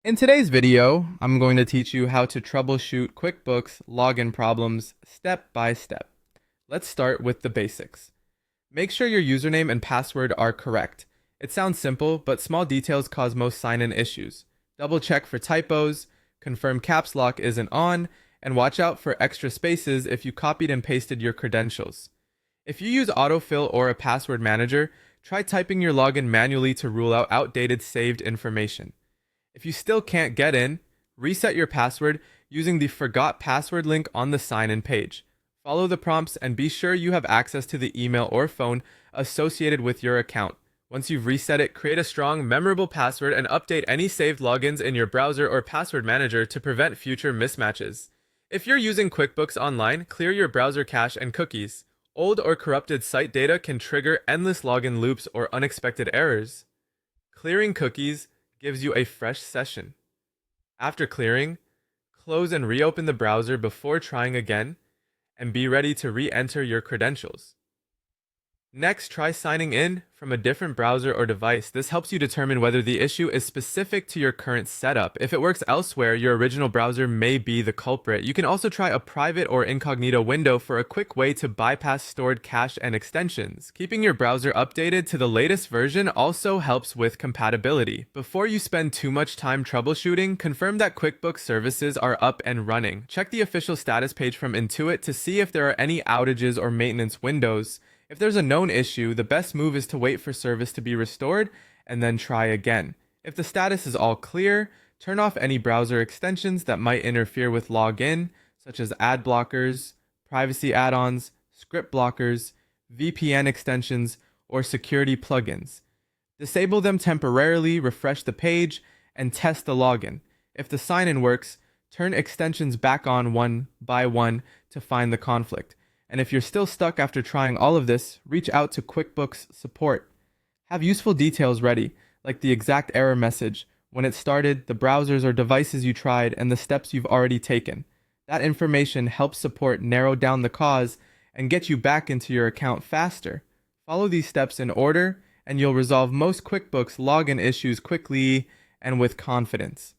In today's video, I'm going to teach you how to troubleshoot QuickBooks login problems step by step. Let's start with the basics. Make sure your username and password are correct. It sounds simple, but small details cause most sign-in issues. Double check for typos, confirm caps lock isn't on, and watch out for extra spaces if you copied and pasted your credentials. If you use autofill or a password manager, try typing your login manually to rule out outdated saved information. If you still can't get in, reset your password using the Forgot Password link on the sign-in page. Follow the prompts and be sure you have access to the email or phone associated with your account. Once you've reset it, create a strong, memorable password and update any saved logins in your browser or password manager to prevent future mismatches. If you're using QuickBooks Online, clear your browser cache and cookies. Old or corrupted site data can trigger endless login loops or unexpected errors. Clearing cookies gives you a fresh session. After clearing, close and reopen the browser before trying again, and be ready to re-enter your credentials. Next, try signing in from a different browser or device. This helps you determine whether the issue is specific to your current setup. If it works elsewhere, your original browser may be the culprit. You can also try a private or incognito window for a quick way to bypass stored cache and extensions. Keeping your browser updated to the latest version also helps with compatibility. Before you spend too much time troubleshooting, confirm that QuickBooks services are up and running. Check the official status page from Intuit to see if there are any outages or maintenance windows. If there's a known issue, the best move is to wait for service to be restored and then try again. If the status is all clear, turn off any browser extensions that might interfere with login, such as ad blockers, privacy add-ons, script blockers, VPN extensions, or security plugins. Disable them temporarily, refresh the page, and test the login. If the sign-in works, turn extensions back on one by one to find the conflict. And if you're still stuck after trying all of this, reach out to QuickBooks support. Have useful details ready, like the exact error message, when it started, the browsers or devices you tried, and the steps you've already taken. That information helps support narrow down the cause and get you back into your account faster. Follow these steps in order, and you'll resolve most QuickBooks login issues quickly and with confidence.